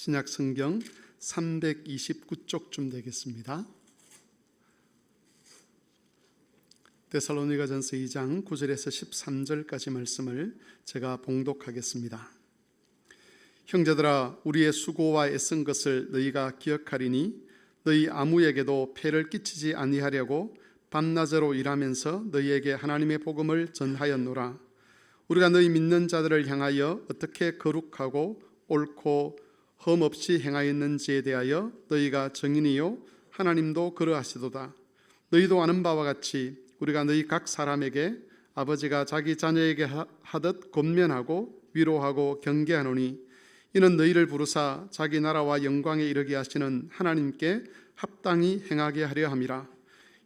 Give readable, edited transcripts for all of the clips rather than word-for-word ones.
신약 성경 329쪽쯤 되겠습니다. 데살로니가전서 2장 9절에서 13절까지 말씀을 제가 봉독하겠습니다. 형제들아, 우리의 수고와 애쓴 것을 너희가 기억하리니 너희 아무에게도 폐를 끼치지 아니하려고 밤낮으로 일하면서 너희에게 하나님의 복음을 전하였노라. 우리가 너희 믿는 자들을 향하여 어떻게 거룩하고 옳고 흠없이 행하였는지에 대하여 너희가 증인이요 하나님도 그러하시도다. 너희도 아는 바와 같이 우리가 너희 각 사람에게 아버지가 자기 자녀에게 하듯 권면하고 위로하고 경계하노니 이는 너희를 부르사 자기 나라와 영광에 이르게 하시는 하나님께 합당히 행하게 하려 함이라.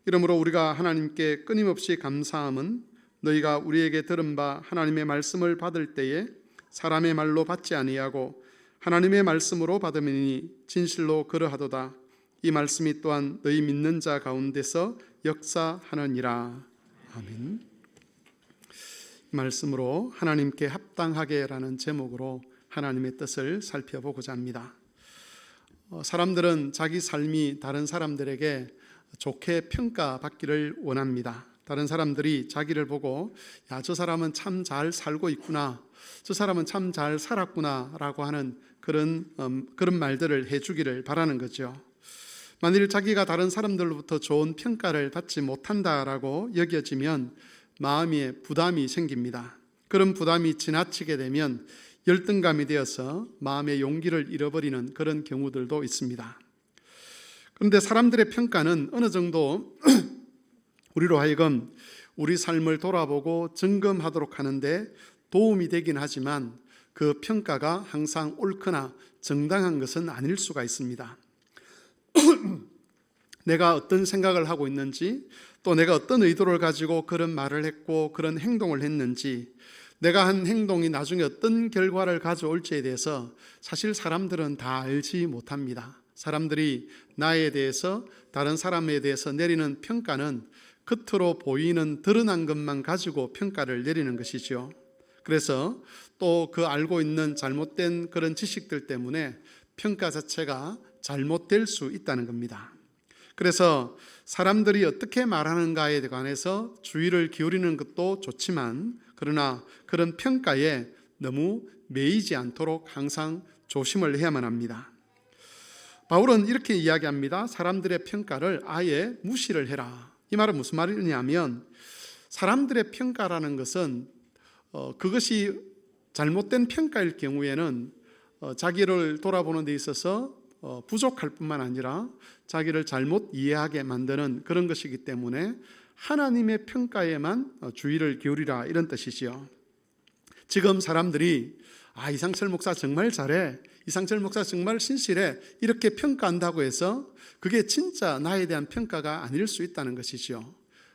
이러므로 우리가 하나님께 끊임없이 감사함은 너희가 우리에게 들은 바 하나님의 말씀을 받을 때에 사람의 말로 받지 아니하고 하나님의 말씀으로 받음이니 진실로 그러하도다. 이 말씀이 또한 너희 믿는 자 가운데서 역사하느니라. 아멘. 이 말씀으로 하나님께 합당하게라는 제목으로 하나님의 뜻을 살펴보고자 합니다. 사람들은 자기 삶이 다른 사람들에게 좋게 평가받기를 원합니다. 다른 사람들이 자기를 보고 야, 저 사람은 참 잘 살고 있구나, 저 사람은 참 잘 살았구나 라고 하는 그런 말들을 해주기를 바라는 거죠. 만일 자기가 다른 사람들로부터 좋은 평가를 받지 못한다라고 여겨지면 마음에 부담이 생깁니다. 그런 부담이 지나치게 되면 열등감이 되어서 마음의 용기를 잃어버리는 그런 경우들도 있습니다. 그런데 사람들의 평가는 어느 정도 우리로 하여금 우리 삶을 돌아보고 점검하도록 하는데 도움이 되긴 하지만 그 평가가 항상 옳거나 정당한 것은 아닐 수가 있습니다. 내가 어떤 생각을 하고 있는지, 또 내가 어떤 의도를 가지고 그런 말을 했고 그런 행동을 했는지, 내가 한 행동이 나중에 어떤 결과를 가져올지에 대해서 사실 사람들은 다 알지 못합니다. 사람들이 나에 대해서, 다른 사람에 대해서 내리는 평가는 겉으로 보이는 드러난 것만 가지고 평가를 내리는 것이죠. 그래서 또 그 알고 있는 잘못된 그런 지식들 때문에 평가 자체가 잘못될 수 있다는 겁니다. 그래서 사람들이 어떻게 말하는가에 관해서 주의를 기울이는 것도 좋지만, 그러나 그런 평가에 너무 매이지 않도록 항상 조심을 해야만 합니다. 바울은 이렇게 이야기합니다. 사람들의 평가를 아예 무시를 해라. 이 말은 무슨 말이냐면, 사람들의 평가라는 것은 그것이 잘못된 평가일 경우에는 자기를 돌아보는 데 있어서 부족할 뿐만 아니라 자기를 잘못 이해하게 만드는 그런 것이기 때문에 하나님의 평가에만 주의를 기울이라, 이런 뜻이지요. 지금 사람들이 이상철 목사 정말 잘해, 이상철 목사 정말 신실해, 이렇게 평가한다고 해서 그게 진짜 나에 대한 평가가 아닐 수 있다는 것이죠.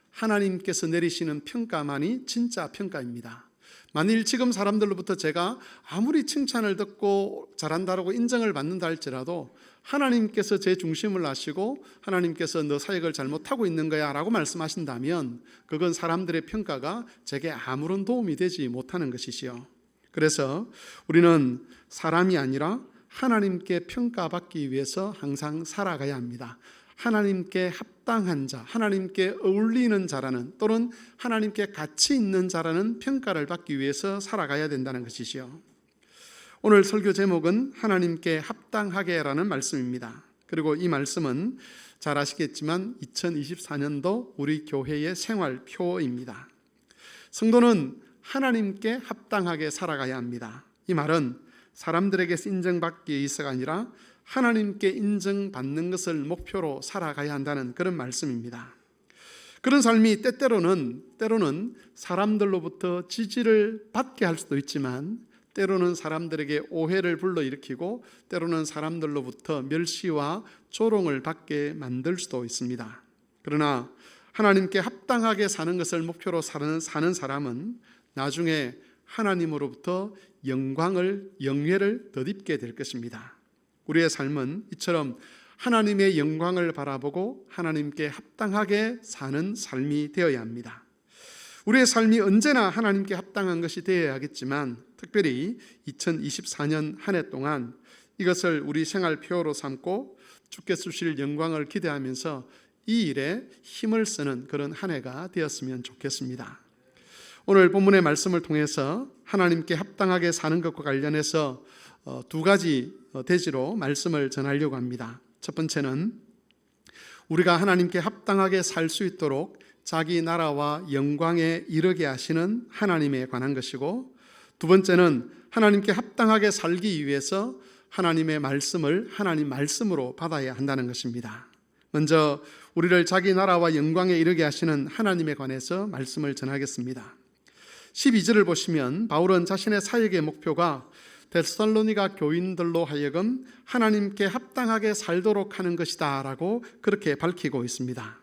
하나님께서 내리시는 평가만이 진짜 평가입니다. 만일 지금 사람들로부터 제가 아무리 칭찬을 듣고 잘한다라고 인정을 받는다 할지라도 하나님께서 제 중심을 아시고 하나님께서 너 사역을 잘못하고 있는 거야 라고 말씀하신다면 그건 사람들의 평가가 제게 아무런 도움이 되지 못하는 것이지요. 그래서 우리는 사람이 아니라 하나님께 평가받기 위해서 항상 살아가야 합니다. 하나님께 합당한 자, 하나님께 어울리는 자라는, 또는 하나님께 가치 있는 자라는 평가를 받기 위해서 살아가야 된다는 것이지요. 오늘 설교 제목은 하나님께 합당하게라는 말씀입니다. 그리고 이 말씀은 잘 아시겠지만 2024년도 우리 교회의 생활표입니다. 성도는 하나님께 합당하게 살아가야 합니다. 이 말은 사람들에게 인정받기 위해서가 아니라 하나님께 인정받는 것을 목표로 살아가야 한다는 그런 말씀입니다. 그런 삶이 때로는 사람들로부터 지지를 받게 할 수도 있지만, 때로는 사람들에게 오해를 불러일으키고 때로는 사람들로부터 멸시와 조롱을 받게 만들 수도 있습니다. 그러나 하나님께 합당하게 사는 것을 목표로 사는 사람은 나중에 하나님으로부터 영예를 덧입게 될 것입니다. 우리의 삶은 이처럼 하나님의 영광을 바라보고 하나님께 합당하게 사는 삶이 되어야 합니다. 우리의 삶이 언제나 하나님께 합당한 것이 되어야겠지만, 특별히 2024년 한 해 동안 이것을 우리 생활 표어로 삼고 주께 주실 영광을 기대하면서 이 일에 힘을 쓰는 그런 한 해가 되었으면 좋겠습니다. 오늘 본문의 말씀을 통해서 하나님께 합당하게 사는 것과 관련해서 두 가지 대지로 말씀을 전하려고 합니다. 첫 번째는 우리가 하나님께 합당하게 살 수 있도록 자기 나라와 영광에 이르게 하시는 하나님에 관한 것이고, 두 번째는 하나님께 합당하게 살기 위해서 하나님의 말씀을 하나님 말씀으로 받아야 한다는 것입니다. 먼저 우리를 자기 나라와 영광에 이르게 하시는 하나님에 관해서 말씀을 전하겠습니다. 12절을 보시면 바울은 자신의 사역의 목표가 데살로니가 교인들로 하여금 하나님께 합당하게 살도록 하는 것이다 라고 그렇게 밝히고 있습니다.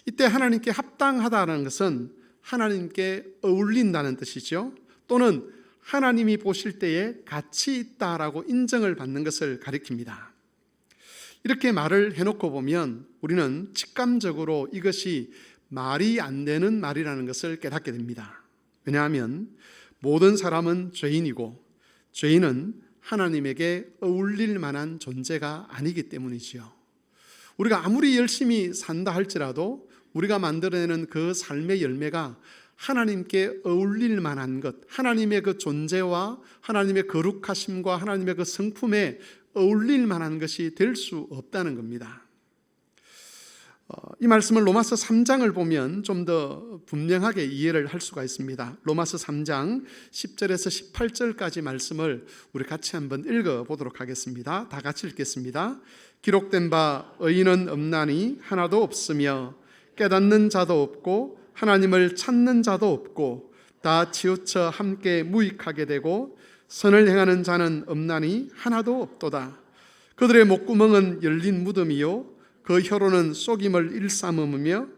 이때 하나님께 합당하다는 것은 하나님께 어울린다는 뜻이죠. 또는 하나님이 보실 때에 가치 있다라고 인정을 받는 것을 가리킵니다. 이렇게 말을 해놓고 보면 우리는 직감적으로 이것이 말이 안 되는 말이라는 것을 깨닫게 됩니다. 왜냐하면 모든 사람은 죄인이고 죄인은 하나님에게 어울릴 만한 존재가 아니기 때문이지요. 우리가 아무리 열심히 산다 할지라도 우리가 만들어내는 그 삶의 열매가 하나님께 어울릴 만한 것, 하나님의 그 존재와 하나님의 거룩하심과 하나님의 그 성품에 어울릴 만한 것이 될 수 없다는 겁니다. 이 말씀을 로마서 3장을 보면 좀 더 분명하게 이해를 할 수가 있습니다. 로마서 3장 10절에서 18절까지 말씀을 우리 같이 한번 읽어보도록 하겠습니다. 다 같이 읽겠습니다. 기록된 바 의인은 없나니 하나도 없으며 깨닫는 자도 없고 하나님을 찾는 자도 없고 다 치우쳐 함께 무익하게 되고 선을 행하는 자는 없나니 하나도 없도다. 그들의 목구멍은 열린 무덤이요 그 혀로는 속임을 일삼으며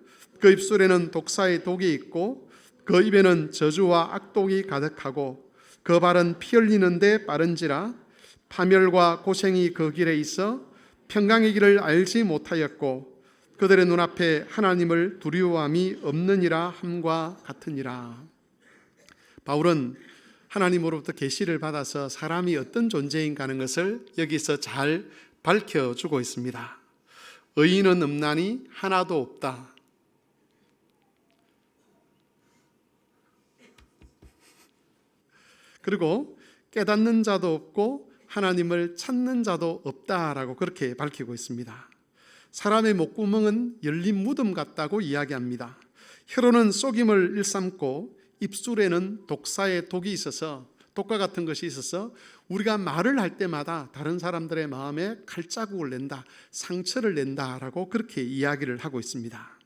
그 입술에는 독사의 독이 있고 그 입에는 저주와 악독이 가득하고 그 발은 피 흘리는데 빠른지라 파멸과 고생이 그 길에 있어 평강의 길을 알지 못하였고 그들의 눈앞에 하나님을 두려워함이 없느니라 함과 같으니라. 바울은 하나님으로부터 계시를 받아서 사람이 어떤 존재인가 하는 것을 여기서 잘 밝혀주고 있습니다. 의인은 없나니 하나도 없다. 그리고 깨닫는 자도 없고 하나님을 찾는 자도 없다라고 그렇게 밝히고 있습니다. 사람의 목구멍은 열린 무덤 같다고 이야기합니다. 혀로는 속임을 일삼고 입술에는 독사의 독이 있어서, 독과 같은 것이 있어서 우리가 말을 할 때마다 다른 사람들의 마음에 칼자국을 낸다, 상처를 낸다라고 그렇게 이야기를 하고 있습니다.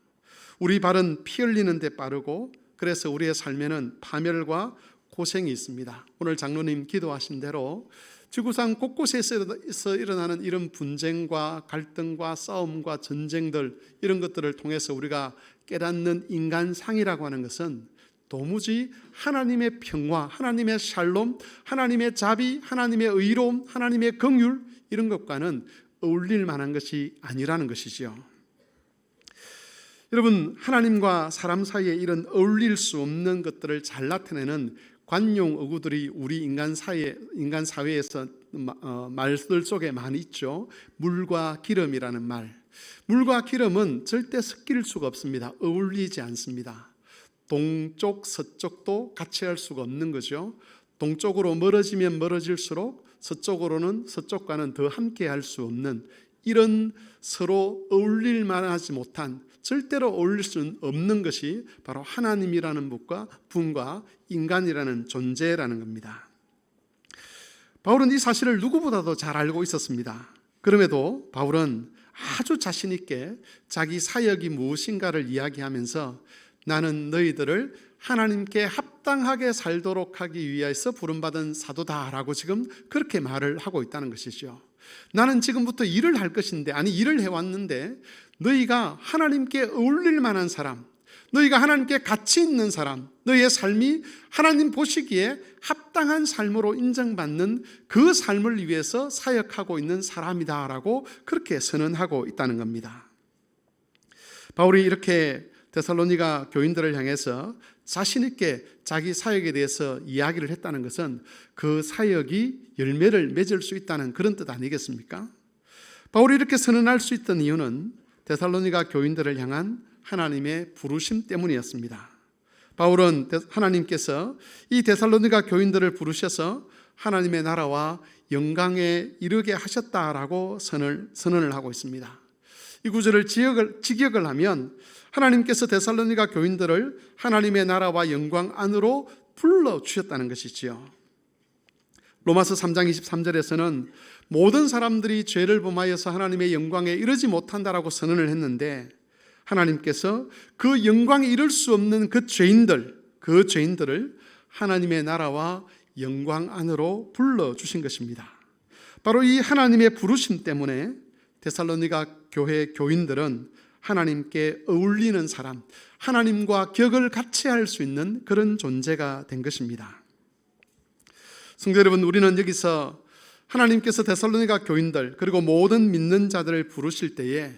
우리 발은 피 흘리는 데 빠르고 그래서 우리의 삶에는 파멸과 고생이 있습니다. 오늘 장로님 기도하신 대로 지구상 곳곳에서 일어나는 이런 분쟁과 갈등과 싸움과 전쟁들, 이런 것들을 통해서 우리가 깨닫는 인간상이라고 하는 것은 도무지 하나님의 평화, 하나님의 샬롬, 하나님의 자비, 하나님의 의로움, 하나님의 긍휼, 이런 것과는 어울릴 만한 것이 아니라는 것이지요. 여러분, 하나님과 사람 사이에 이런 어울릴 수 없는 것들을 잘 나타내는 관용 어구들이 우리 인간 사회에서 말들 속에 많이 있죠. 물과 기름이라는 말. 물과 기름은 절대 섞일 수가 없습니다. 어울리지 않습니다. 동쪽, 서쪽도 같이 할 수가 없는 거죠. 동쪽으로 멀어지면 멀어질수록 서쪽으로는 서쪽과는 더 함께 할 수 없는, 이런 서로 어울릴 만하지 못한, 절대로 어울릴 수 없는 것이 바로 하나님이라는 분과 인간이라는 존재라는 겁니다. 바울은 이 사실을 누구보다도 잘 알고 있었습니다. 그럼에도 바울은 아주 자신 있게 자기 사역이 무엇인가를 이야기하면서 나는 너희들을 하나님께 합당하게 살도록 하기 위해서 부름받은 사도다라고 지금 그렇게 말을 하고 있다는 것이죠. 나는 지금부터 일을 할 것인데, 아니 일을 해왔는데 너희가 하나님께 어울릴 만한 사람, 너희가 하나님께 가치 있는 사람, 너희의 삶이 하나님 보시기에 합당한 삶으로 인정받는 그 삶을 위해서 사역하고 있는 사람이다라고 그렇게 선언하고 있다는 겁니다. 바울이 이렇게 데살로니가 교인들을 향해서 자신 있게 자기 사역에 대해서 이야기를 했다는 것은 그 사역이 열매를 맺을 수 있다는 그런 뜻 아니겠습니까? 바울이 이렇게 선언할 수 있던 이유는 데살로니가 교인들을 향한 하나님의 부르심 때문이었습니다. 바울은 하나님께서 이 데살로니가 교인들을 부르셔서 하나님의 나라와 영광에 이르게 하셨다라고 선언을 하고 있습니다. 이 구절을 직역을 하면 하나님께서 데살로니가 교인들을 하나님의 나라와 영광 안으로 불러주셨다는 것이지요. 로마서 3장 23절에서는 모든 사람들이 죄를 범하여서 하나님의 영광에 이르지 못한다라고 선언을 했는데, 하나님께서 그 영광에 이를 수 없는 그 죄인들을 하나님의 나라와 영광 안으로 불러주신 것입니다. 바로 이 하나님의 부르심 때문에 데살로니가 교회 교인들은 하나님께 어울리는 사람, 하나님과 격을 같이 할 수 있는 그런 존재가 된 것입니다. 성도 여러분, 우리는 여기서 하나님께서 데살로니가 교인들 그리고 모든 믿는 자들을 부르실 때에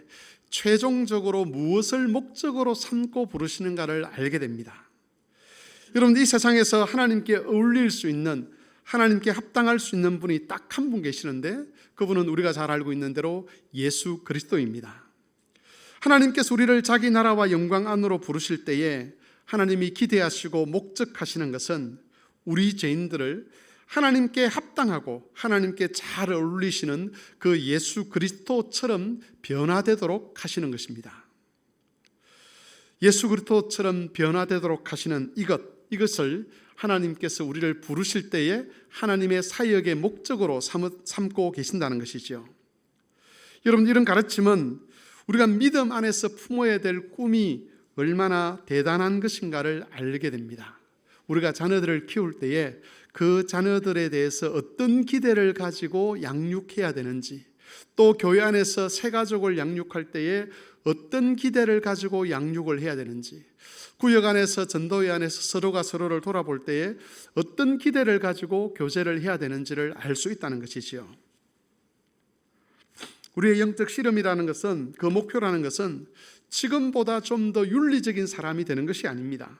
최종적으로 무엇을 목적으로 삼고 부르시는가를 알게 됩니다. 여러분, 이 세상에서 하나님께 어울릴 수 있는, 하나님께 합당할 수 있는 분이 딱 한 분 계시는데, 그분은 우리가 잘 알고 있는 대로 예수 그리스도입니다. 하나님께서 우리를 자기 나라와 영광 안으로 부르실 때에 하나님이 기대하시고 목적하시는 것은 우리 죄인들을 하나님께 합당하고 하나님께 잘 어울리시는 그 예수 그리스도처럼 변화되도록 하시는 것입니다. 예수 그리스도처럼 변화되도록 하시는 이것을 하나님께서 우리를 부르실 때에 하나님의 사역의 목적으로 삼고 계신다는 것이죠. 여러분, 이런 가르침은 우리가 믿음 안에서 품어야 될 꿈이 얼마나 대단한 것인가를 알게 됩니다. 우리가 자녀들을 키울 때에 그 자녀들에 대해서 어떤 기대를 가지고 양육해야 되는지, 또 교회 안에서 새 가족을 양육할 때에 어떤 기대를 가지고 양육을 해야 되는지, 구역 안에서 전도회 안에서 서로가 서로를 돌아볼 때에 어떤 기대를 가지고 교제를 해야 되는지를 알 수 있다는 것이지요. 우리의 영적 실험이라는 것은, 그 목표라는 것은 지금보다 좀 더 윤리적인 사람이 되는 것이 아닙니다.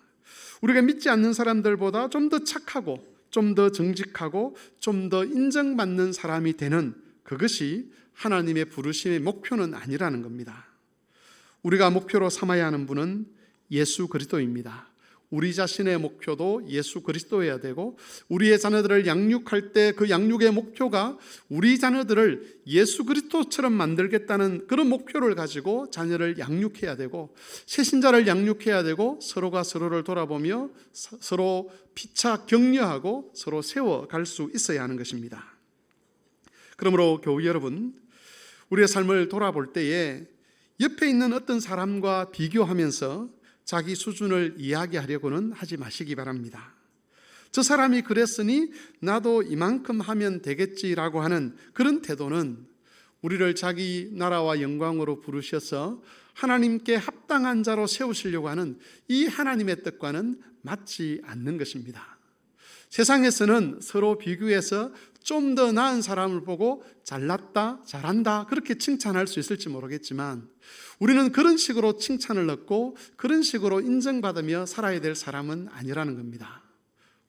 우리가 믿지 않는 사람들보다 좀 더 착하고 좀 더 정직하고 좀 더 인정받는 사람이 되는, 그것이 하나님의 부르심의 목표는 아니라는 겁니다. 우리가 목표로 삼아야 하는 분은 예수 그리스도입니다. 우리 자신의 목표도 예수 그리스도여야 되고, 우리의 자녀들을 양육할 때 그 양육의 목표가 우리 자녀들을 예수 그리스도처럼 만들겠다는 그런 목표를 가지고 자녀를 양육해야 되고, 새신자를 양육해야 되고, 서로가 서로를 돌아보며 서로 피차 격려하고 서로 세워갈 수 있어야 하는 것입니다. 그러므로 교우 여러분, 우리의 삶을 돌아볼 때에 옆에 있는 어떤 사람과 비교하면서 자기 수준을 이야기하려고는 하지 마시기 바랍니다. 저 사람이 그랬으니 나도 이만큼 하면 되겠지라고 하는 그런 태도는 우리를 자기 나라와 영광으로 부르셔서 하나님께 합당한 자로 세우시려고 하는 이 하나님의 뜻과는 맞지 않는 것입니다. 세상에서는 서로 비교해서 좀 더 나은 사람을 보고 잘났다, 잘한다 그렇게 칭찬할 수 있을지 모르겠지만, 우리는 그런 식으로 칭찬을 얻고 그런 식으로 인정받으며 살아야 될 사람은 아니라는 겁니다.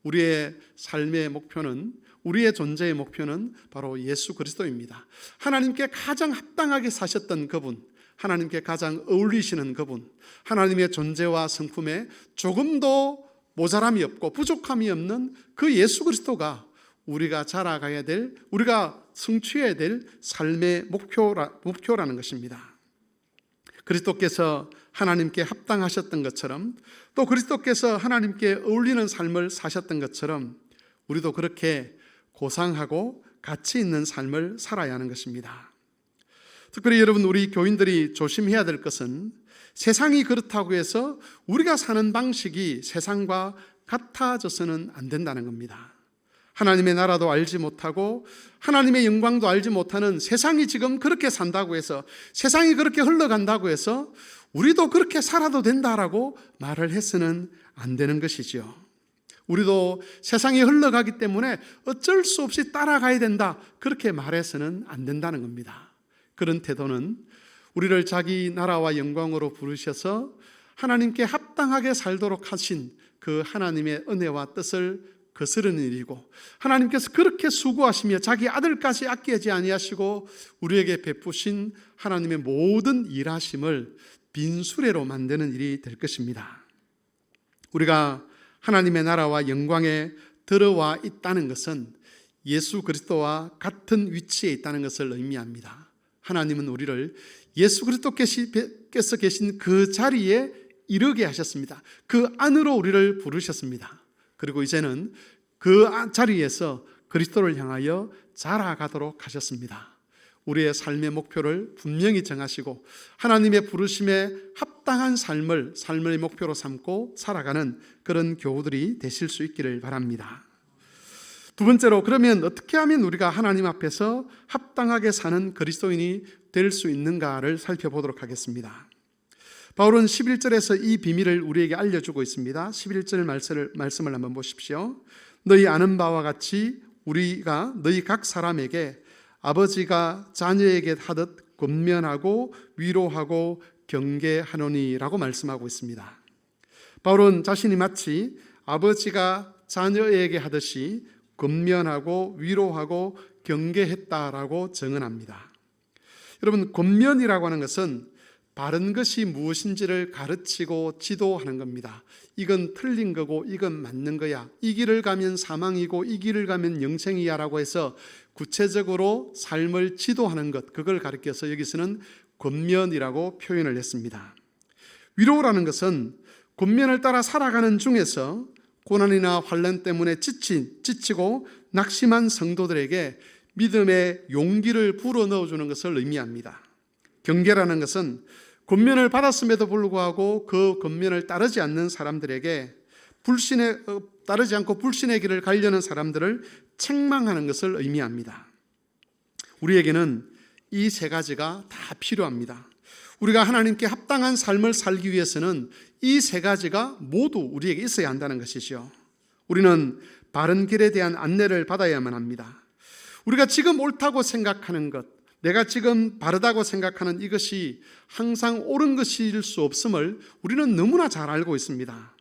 우리의 삶의 목표는, 우리의 존재의 목표는 바로 예수 그리스도입니다. 하나님께 가장 합당하게 사셨던 그분, 하나님께 가장 어울리시는 그분, 하나님의 존재와 성품에 조금도 모자람이 없고 부족함이 없는 그 예수 그리스도가 우리가 자라가야 될, 우리가 성취해야 될 삶의 목표라는 것입니다. 그리스도께서 하나님께 합당하셨던 것처럼, 또 그리스도께서 하나님께 어울리는 삶을 사셨던 것처럼 우리도 그렇게 고상하고 가치 있는 삶을 살아야 하는 것입니다. 특별히 여러분, 우리 교인들이 조심해야 될 것은 세상이 그렇다고 해서 우리가 사는 방식이 세상과 같아져서는 안 된다는 겁니다. 하나님의 나라도 알지 못하고 하나님의 영광도 알지 못하는 세상이 지금 그렇게 산다고 해서, 세상이 그렇게 흘러간다고 해서 우리도 그렇게 살아도 된다라고 말을 해서는 안 되는 것이지요. 우리도 세상이 흘러가기 때문에 어쩔 수 없이 따라가야 된다, 그렇게 말해서는 안 된다는 겁니다. 그런 태도는 우리를 자기 나라와 영광으로 부르셔서 하나님께 합당하게 살도록 하신 그 하나님의 은혜와 뜻을 거스르는 일이고, 하나님께서 그렇게 수고하시며 자기 아들까지 아끼지 아니하시고 우리에게 베푸신 하나님의 모든 일하심을 빈수레로 만드는 일이 될 것입니다. 우리가 하나님의 나라와 영광에 들어와 있다는 것은 예수 그리스도와 같은 위치에 있다는 것을 의미합니다. 하나님은 우리를 예수 그리스도께서 계신 그 자리에 이르게 하셨습니다. 그 안으로 우리를 부르셨습니다. 그리고 이제는 그 자리에서 그리스도를 향하여 자라가도록 하셨습니다. 우리의 삶의 목표를 분명히 정하시고 하나님의 부르심에 합당한 삶의 목표로 삼고 살아가는 그런 교우들이 되실 수 있기를 바랍니다. 두 번째로, 그러면 어떻게 하면 우리가 하나님 앞에서 합당하게 사는 그리스도인이 될 수 있는가를 살펴보도록 하겠습니다. 바울은 11절에서 이 비밀을 우리에게 알려주고 있습니다. 11절 말씀을 한번 보십시오. 너희 아는 바와 같이 우리가 너희 각 사람에게 아버지가 자녀에게 하듯 권면하고 위로하고 경계하노니라고 말씀하고 있습니다. 바울은 자신이 마치 아버지가 자녀에게 하듯이 권면하고 위로하고 경계했다라고 증언합니다. 여러분, 권면이라고 하는 것은 바른 것이 무엇인지를 가르치고 지도하는 겁니다. 이건 틀린 거고 이건 맞는 거야, 이 길을 가면 사망이고 이 길을 가면 영생이야 라고 해서 구체적으로 삶을 지도하는 것, 그걸 가르쳐서 여기서는 권면이라고 표현을 했습니다. 위로라는 것은 권면을 따라 살아가는 중에서 고난이나 환난 때문에 지치고 낙심한 성도들에게 믿음의 용기를 불어넣어주는 것을 의미합니다. 경계라는 것은 권면을 받았음에도 불구하고 그 권면을 따르지 않는 사람들에게 따르지 않고 불신의 길을 가려는 사람들을 책망하는 것을 의미합니다. 우리에게는 이 세 가지가 다 필요합니다. 우리가 하나님께 합당한 삶을 살기 위해서는 이 세 가지가 모두 우리에게 있어야 한다는 것이죠. 우리는 바른 길에 대한 안내를 받아야만 합니다. 우리가 지금 옳다고 생각하는 것, 내가 지금 바르다고 생각하는 이것이 항상 옳은 것일 수 없음을 우리는 너무나 잘 알고 있습니다.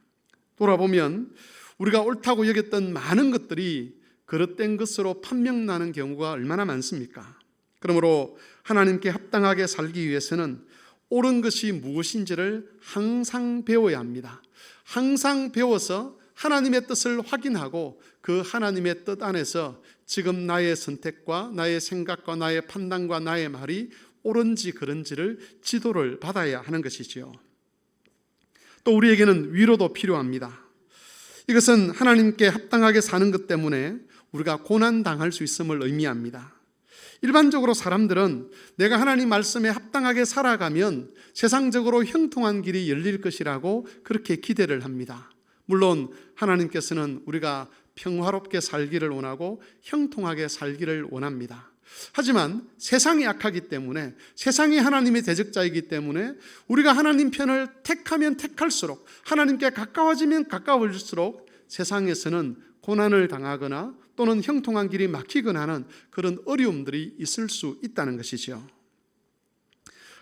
돌아보면 우리가 옳다고 여겼던 많은 것들이 그릇된 것으로 판명나는 경우가 얼마나 많습니까? 그러므로 하나님께 합당하게 살기 위해서는 옳은 것이 무엇인지를 항상 배워야 합니다. 항상 배워서 하나님의 뜻을 확인하고 그 하나님의 뜻 안에서 지금 나의 선택과 나의 생각과 나의 판단과 나의 말이 옳은지 그른지를 지도를 받아야 하는 것이지요. 또 우리에게는 위로도 필요합니다. 이것은 하나님께 합당하게 사는 것 때문에 우리가 고난당할 수 있음을 의미합니다. 일반적으로 사람들은 내가 하나님 말씀에 합당하게 살아가면 세상적으로 형통한 길이 열릴 것이라고 그렇게 기대를 합니다. 물론 하나님께서는 우리가 평화롭게 살기를 원하고 형통하게 살기를 원합니다. 하지만 세상이 악하기 때문에, 세상이 하나님의 대적자이기 때문에 우리가 하나님 편을 택하면 택할수록, 하나님께 가까워지면 가까워질수록 세상에서는 고난을 당하거나 또는 형통한 길이 막히거나 하는 그런 어려움들이 있을 수 있다는 것이죠.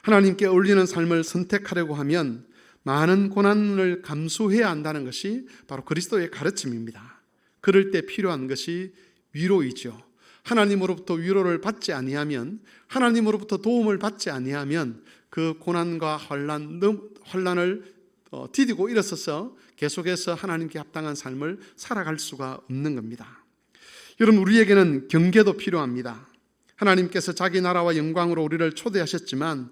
하나님께 어울리는 삶을 선택하려고 하면 많은 고난을 감수해야 한다는 것이 바로 그리스도의 가르침입니다. 그럴 때 필요한 것이 위로이죠. 하나님으로부터 위로를 받지 아니하면, 하나님으로부터 도움을 받지 아니하면 그 고난과 환난을 디디고 일어서서 계속해서 하나님께 합당한 삶을 살아갈 수가 없는 겁니다. 여러분, 우리에게는 경계도 필요합니다. 하나님께서 자기 나라와 영광으로 우리를 초대하셨지만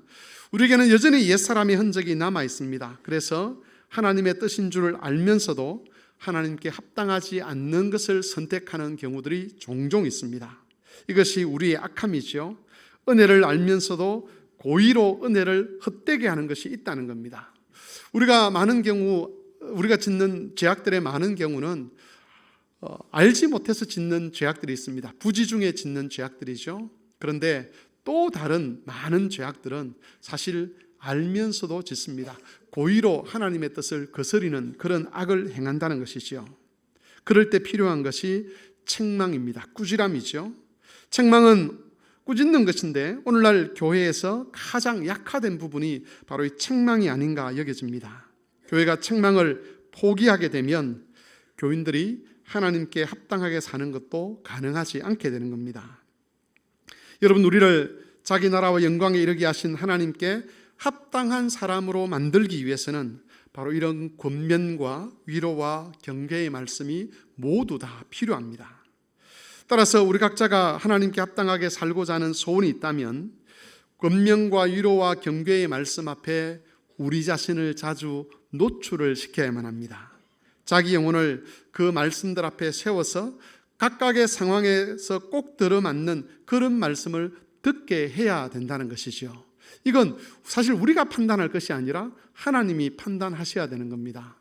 우리에게는 여전히 옛사람의 흔적이 남아 있습니다. 그래서 하나님의 뜻인 줄 알면서도 하나님께 합당하지 않는 것을 선택하는 경우들이 종종 있습니다. 이것이 우리의 악함이죠. 은혜를 알면서도 고의로 은혜를 헛되게 하는 것이 있다는 겁니다. 우리가 짓는 죄악들의 많은 경우는 알지 못해서 짓는 죄악들이 있습니다. 부지 중에 짓는 죄악들이죠. 그런데 또 다른 많은 죄악들은 사실 알면서도 짓습니다. 고의로 하나님의 뜻을 거스리는 그런 악을 행한다는 것이죠. 그럴 때 필요한 것이 책망입니다. 꾸지람이죠. 책망은 꾸짖는 것인데 오늘날 교회에서 가장 약화된 부분이 바로 이 책망이 아닌가 여겨집니다. 교회가 책망을 포기하게 되면 교인들이 하나님께 합당하게 사는 것도 가능하지 않게 되는 겁니다. 여러분, 우리를 자기 나라와 영광에 이르게 하신 하나님께 합당한 사람으로 만들기 위해서는 바로 이런 권면과 위로와 경계의 말씀이 모두 다 필요합니다. 따라서 우리 각자가 하나님께 합당하게 살고자 하는 소원이 있다면 권면과 위로와 경계의 말씀 앞에 우리 자신을 자주 노출을 시켜야만 합니다. 자기 영혼을 그 말씀들 앞에 세워서 각각의 상황에서 꼭 들어맞는 그런 말씀을 듣게 해야 된다는 것이죠. 이건 사실 우리가 판단할 것이 아니라 하나님이 판단하셔야 되는 겁니다.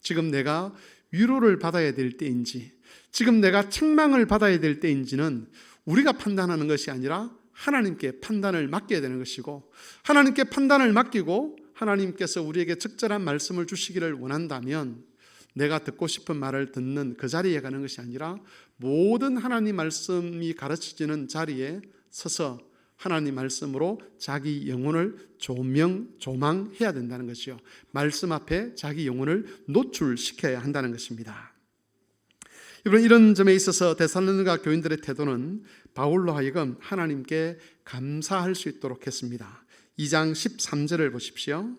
지금 내가 위로를 받아야 될 때인지, 지금 내가 책망을 받아야 될 때인지는 우리가 판단하는 것이 아니라 하나님께 판단을 맡겨야 되는 것이고, 하나님께 판단을 맡기고 하나님께서 우리에게 적절한 말씀을 주시기를 원한다면 내가 듣고 싶은 말을 듣는 그 자리에 가는 것이 아니라 모든 하나님 말씀이 가르쳐지는 자리에 서서 하나님 말씀으로 자기 영혼을 조망해야 된다는 것이요. 말씀 앞에 자기 영혼을 노출시켜야 한다는 것입니다. 여러분, 이런 점에 있어서 데살로니가 교인들의 태도는 바울로 하여금 하나님께 감사할 수 있도록 했습니다. 2장 13절을 보십시오.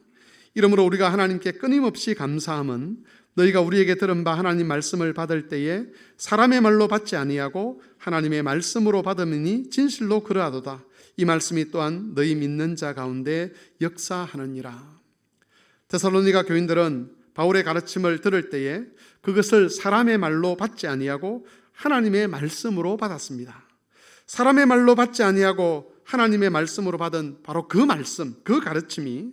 이러므로 우리가 하나님께 끊임없이 감사함은 너희가 우리에게 들은 바 하나님 말씀을 받을 때에 사람의 말로 받지 아니하고 하나님의 말씀으로 받음이니 진실로 그러하도다. 이 말씀이 또한 너희 믿는 자 가운데 역사하느니라. 데살로니가 교인들은 바울의 가르침을 들을 때에 그것을 사람의 말로 받지 아니하고 하나님의 말씀으로 받았습니다. 사람의 말로 받지 아니하고 하나님의 말씀으로 받은 바로 그 말씀, 그 가르침이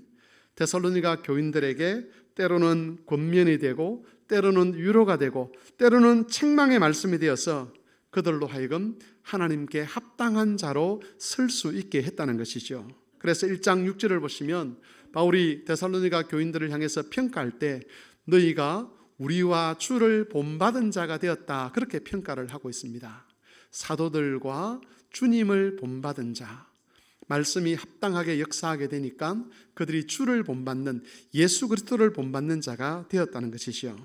데살로니가 교인들에게 때로는 권면이 되고 때로는 위로가 되고 때로는 책망의 말씀이 되어서 그들로 하여금 하나님께 합당한 자로 설 수 있게 했다는 것이죠. 그래서 1장 6절을 보시면 바울이 데살로니가 교인들을 향해서 평가할 때 너희가 우리와 주를 본받은 자가 되었다, 그렇게 평가를 하고 있습니다. 사도들과 주님을 본받은 자, 말씀이 합당하게 역사하게 되니까 그들이 주를 본받는, 예수 그리스도를 본받는 자가 되었다는 것이죠.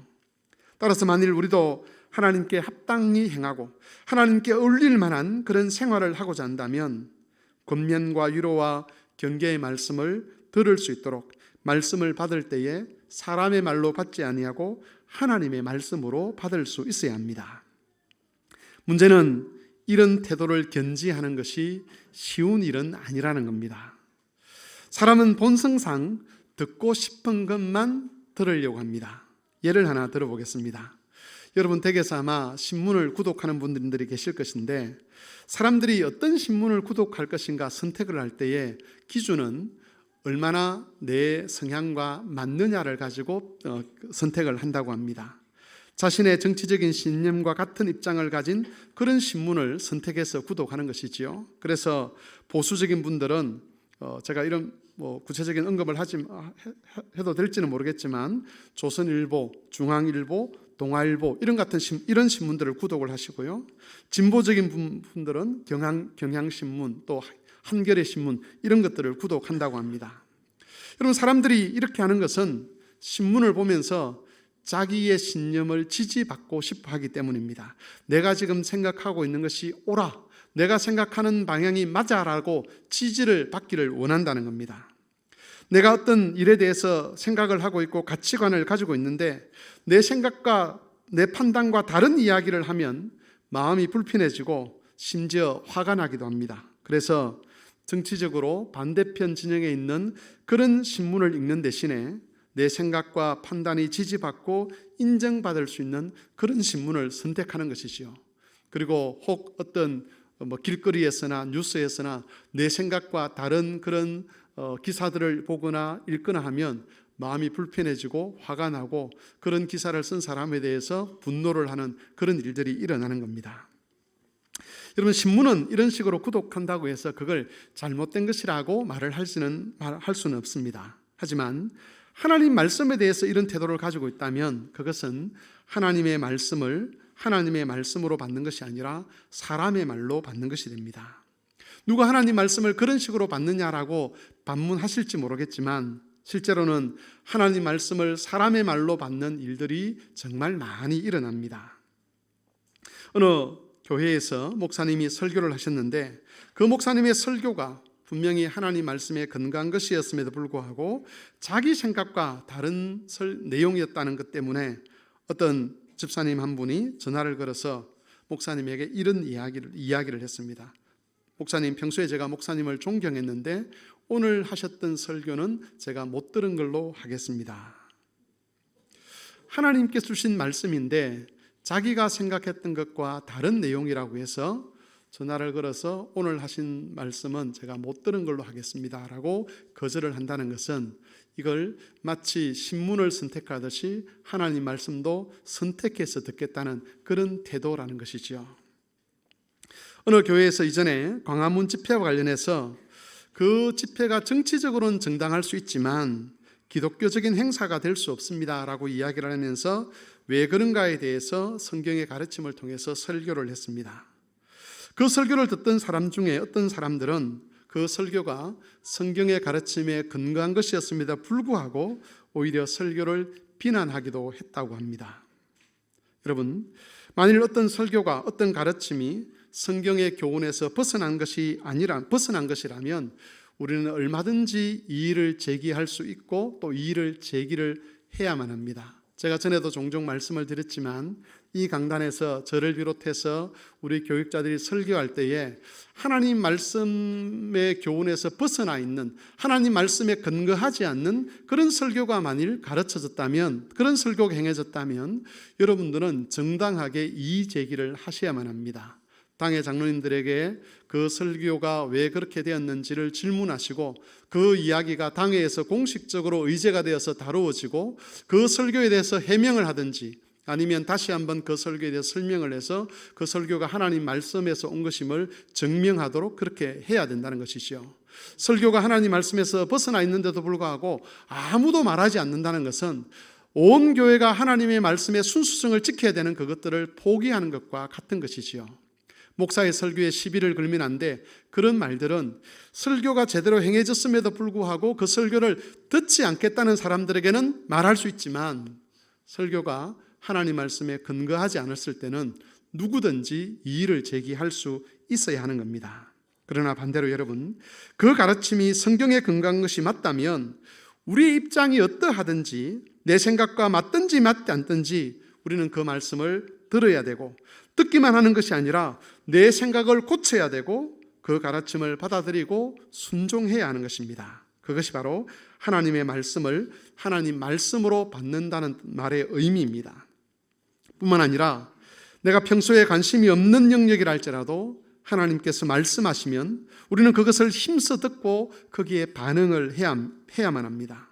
따라서 만일 우리도 하나님께 합당히 행하고 하나님께 어울릴 만한 그런 생활을 하고자 한다면 권면과 위로와 경계의 말씀을 들을 수 있도록 말씀을 받을 때에 사람의 말로 받지 아니하고 하나님의 말씀으로 받을 수 있어야 합니다. 문제는 이런 태도를 견지하는 것이 쉬운 일은 아니라는 겁니다. 사람은 본성상 듣고 싶은 것만 들으려고 합니다. 예를 하나 들어보겠습니다. 여러분 댁에서 아마 신문을 구독하는 분들이 계실 것인데 사람들이 어떤 신문을 구독할 것인가 선택을 할 때의 기준은 얼마나 내 성향과 맞느냐를 가지고 선택을 한다고 합니다. 자신의 정치적인 신념과 같은 입장을 가진 그런 신문을 선택해서 구독하는 것이지요. 그래서 보수적인 분들은 제가 이런 구체적인 언급을 해도 될지는 모르겠지만 조선일보, 중앙일보, 동아일보 이런 신문들을 구독을 하시고요. 진보적인 분들은 경향신문, 또 한겨레 신문 이런 것들을 구독한다고 합니다. 여러분, 사람들이 이렇게 하는 것은 신문을 보면서 자기의 신념을 지지받고 싶어 하기 때문입니다. 내가 지금 생각하고 있는 것이 옳아, 내가 생각하는 방향이 맞아라고 지지를 받기를 원한다는 겁니다. 내가 어떤 일에 대해서 생각을 하고 있고 가치관을 가지고 있는데 내 생각과 내 판단과 다른 이야기를 하면 마음이 불편해지고 심지어 화가 나기도 합니다. 그래서 정치적으로 반대편 진영에 있는 그런 신문을 읽는 대신에 내 생각과 판단이 지지받고 인정받을 수 있는 그런 신문을 선택하는 것이지요. 그리고 혹 어떤 길거리에서나 뉴스에서나 내 생각과 다른 그런 기사들을 보거나 읽거나 하면 마음이 불편해지고 화가 나고 그런 기사를 쓴 사람에 대해서 분노를 하는 그런 일들이 일어나는 겁니다. 여러분, 신문은 이런 식으로 구독한다고 해서 그걸 잘못된 것이라고 말을 할 수는 없습니다. 하지만 하나님 말씀에 대해서 이런 태도를 가지고 있다면 그것은 하나님의 말씀을 하나님의 말씀으로 받는 것이 아니라 사람의 말로 받는 것이 됩니다. 누가 하나님 말씀을 그런 식으로 받느냐라고 반문하실지 모르겠지만 실제로는 하나님 말씀을 사람의 말로 받는 일들이 정말 많이 일어납니다. 어느 교회에서 목사님이 설교를 하셨는데 그 목사님의 설교가 분명히 하나님 말씀에 근거한 것이었음에도 불구하고 자기 생각과 다른 내용이었다는 것 때문에 어떤 집사님 한 분이 전화를 걸어서 목사님에게 이런 이야기를 했습니다. 목사님, 평소에 제가 목사님을 존경했는데 오늘 하셨던 설교는 제가 못 들은 걸로 하겠습니다. 하나님께서 주신 말씀인데 자기가 생각했던 것과 다른 내용이라고 해서 전화를 걸어서 오늘 하신 말씀은 제가 못 들은 걸로 하겠습니다 라고 거절을 한다는 것은 이걸 마치 신문을 선택하듯이 하나님 말씀도 선택해서 듣겠다는 그런 태도라는 것이죠. 어느 교회에서 이전에 광화문 집회와 관련해서 그 집회가 정치적으로는 정당할 수 있지만 기독교적인 행사가 될 수 없습니다 라고 이야기를 하면서 왜 그런가에 대해서 성경의 가르침을 통해서 설교를 했습니다. 그 설교를 듣던 사람 중에 어떤 사람들은 그 설교가 성경의 가르침에 근거한 것이었음에도 불구하고 오히려 설교를 비난하기도 했다고 합니다. 여러분, 만일 어떤 설교가 어떤 가르침이 성경의 교훈에서 벗어난 것이라면 우리는 얼마든지 이의를 제기할 수 있고 또 이의를 제기를 해야만 합니다. 제가 전에도 종종 말씀을 드렸지만 이 강단에서 저를 비롯해서 우리 교육자들이 설교할 때에 하나님 말씀의 교훈에서 벗어나 있는, 하나님 말씀에 근거하지 않는 그런 설교가 만일 가르쳐졌다면, 그런 설교가 행해졌다면 여러분들은 정당하게 이의 제기를 하셔야만 합니다. 당의 장로님들에게 그 설교가 왜 그렇게 되었는지를 질문하시고 그 이야기가 당회에서 공식적으로 의제가 되어서 다루어지고 그 설교에 대해서 해명을 하든지 아니면 다시 한번 그 설교에 대해서 설명을 해서 그 설교가 하나님 말씀에서 온 것임을 증명하도록 그렇게 해야 된다는 것이죠. 설교가 하나님 말씀에서 벗어나 있는데도 불구하고 아무도 말하지 않는다는 것은 온 교회가 하나님의 말씀의 순수성을 지켜야 되는 그것들을 포기하는 것과 같은 것이지요. 목사의 설교에 시비를 걸면 안 돼. 그런 말들은 설교가 제대로 행해졌음에도 불구하고 그 설교를 듣지 않겠다는 사람들에게는 말할 수 있지만 설교가 하나님 말씀에 근거하지 않았을 때는 누구든지 이의를 제기할 수 있어야 하는 겁니다. 그러나 반대로 여러분, 그 가르침이 성경에 근거한 것이 맞다면 우리의 입장이 어떠하든지 내 생각과 맞든지 맞지 않든지 우리는 그 말씀을 들어야 되고 듣기만 하는 것이 아니라 내 생각을 고쳐야 되고 그 가르침을 받아들이고 순종해야 하는 것입니다. 그것이 바로 하나님의 말씀을 하나님 말씀으로 받는다는 말의 의미입니다. 뿐만 아니라 내가 평소에 관심이 없는 영역이라 할지라도 하나님께서 말씀하시면 우리는 그것을 힘써 듣고 거기에 반응을 해야만 합니다.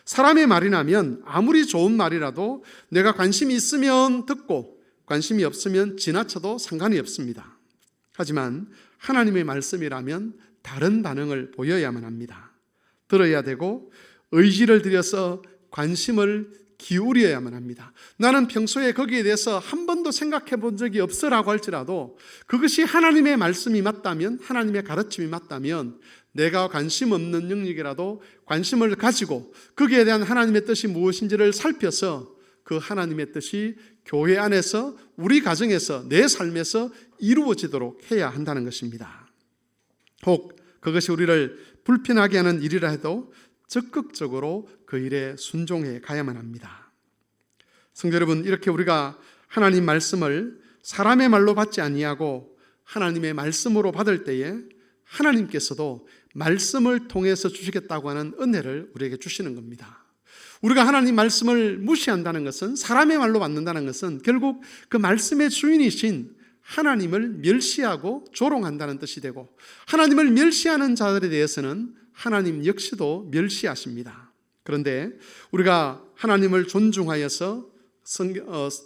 사람의 말이라면 아무리 좋은 말이라도 내가 관심이 있으면 듣고 관심이 없으면 지나쳐도 상관이 없습니다. 하지만 하나님의 말씀이라면 다른 반응을 보여야만 합니다. 들어야 되고 의지를 들여서 관심을 기울여야만 합니다. 나는 평소에 거기에 대해서 한 번도 생각해 본 적이 없으라고 할지라도 그것이 하나님의 말씀이 맞다면, 하나님의 가르침이 맞다면 내가 관심 없는 영역이라도 관심을 가지고 거기에 대한 하나님의 뜻이 무엇인지를 살펴서 그 하나님의 뜻이 교회 안에서 우리 가정에서 내 삶에서 이루어지도록 해야 한다는 것입니다. 혹 그것이 우리를 불편하게 하는 일이라 해도 적극적으로 그 일에 순종해 가야만 합니다. 성도 여러분, 이렇게 우리가 하나님 말씀을 사람의 말로 받지 아니하고 하나님의 말씀으로 받을 때에 하나님께서도 말씀을 통해서 주시겠다고 하는 은혜를 우리에게 주시는 겁니다. 우리가 하나님 말씀을 무시한다는 것은, 사람의 말로 받는다는 것은 결국 그 말씀의 주인이신 하나님을 멸시하고 조롱한다는 뜻이 되고, 하나님을 멸시하는 자들에 대해서는 하나님 역시도 멸시하십니다. 그런데 우리가 하나님을 존중하여서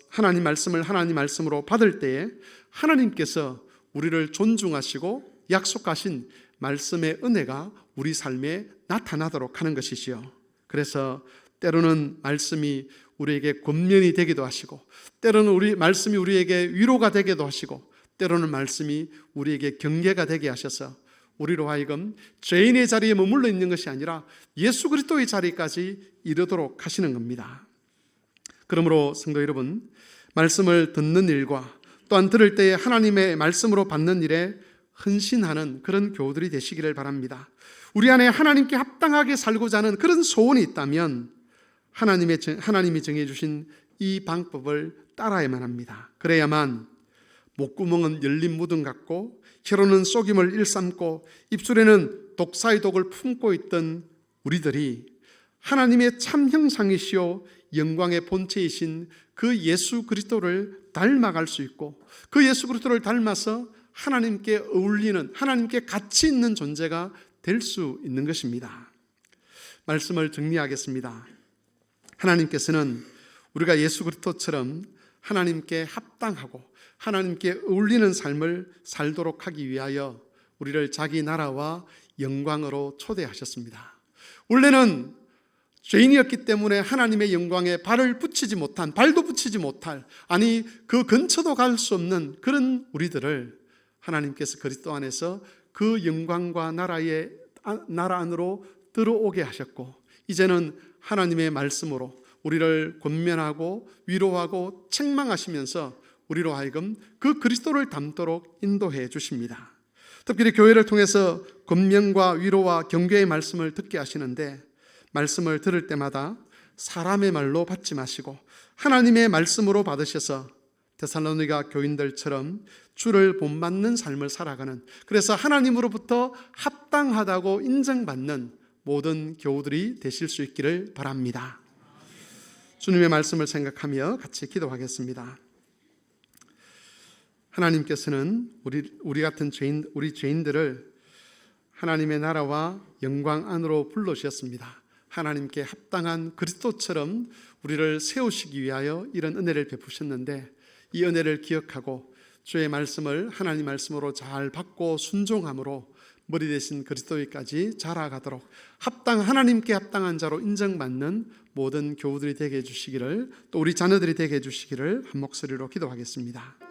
하나님 말씀을 하나님 말씀으로 받을 때에 하나님께서 우리를 존중하시고 약속하신 말씀의 은혜가 우리 삶에 나타나도록 하는 것이지요. 그래서 때로는 말씀이 우리에게 권면이 되기도 하시고, 때로는 말씀이 우리에게 위로가 되기도 하시고, 때로는 말씀이 우리에게 경계가 되게 하셔서 우리로 하여금 죄인의 자리에 머물러 있는 것이 아니라 예수 그리스도의 자리까지 이르도록 하시는 겁니다. 그러므로 성도 여러분, 말씀을 듣는 일과 또한 들을 때에 하나님의 말씀으로 받는 일에 헌신하는 그런 교우들이 되시기를 바랍니다. 우리 안에 하나님께 합당하게 살고자 하는 그런 소원이 있다면 하나님이 정해주신 이 방법을 따라야만 합니다. 그래야만 목구멍은 열린 무덤 같고 혀로는 속임을 일삼고 입술에는 독사의 독을 품고 있던 우리들이 하나님의 참 형상이시오 영광의 본체이신 그 예수 그리스도를 닮아갈 수 있고 그 예수 그리스도를 닮아서 하나님께 어울리는, 하나님께 가치 있는 존재가 될 수 있는 것입니다. 말씀을 정리하겠습니다. 하나님께서는 우리가 예수 그리스도처럼 하나님께 합당하고 하나님께 어울리는 삶을 살도록 하기 위하여 우리를 자기 나라와 영광으로 초대하셨습니다. 원래는 죄인이었기 때문에 하나님의 영광에 발도 붙이지 못할, 아니 그 근처도 갈 수 없는 그런 우리들을 하나님께서 그리스도 안에서 그 영광과 나라 안으로 들어오게 하셨고, 이제는 하나님의 말씀으로 우리를 권면하고 위로하고 책망하시면서 우리로 하여금 그 그리스도를 닮도록 인도해 주십니다. 특별히 교회를 통해서 권면과 위로와 경계의 말씀을 듣게 하시는데, 말씀을 들을 때마다 사람의 말로 받지 마시고 하나님의 말씀으로 받으셔서 데살로니가 교인들처럼 주를 본받는 삶을 살아가는, 그래서 하나님으로부터 합당하다고 인정받는 모든 교우들이 되실 수 있기를 바랍니다. 주님의 말씀을 생각하며 같이 기도하겠습니다. 하나님께서는 우리 같은 우리 죄인들을 하나님의 나라와 영광 안으로 불러주셨습니다. 하나님께 합당한 그리스도처럼 우리를 세우시기 위하여 이런 은혜를 베푸셨는데, 이 은혜를 기억하고 주의 말씀을 하나님 말씀으로 잘 받고 순종함으로 머리 대신 그리스도에까지 자라가도록 하나님께 합당한 자로 인정받는 모든 교우들이 되게 해주시기를, 또 우리 자녀들이 되게 해주시기를 한 목소리로 기도하겠습니다.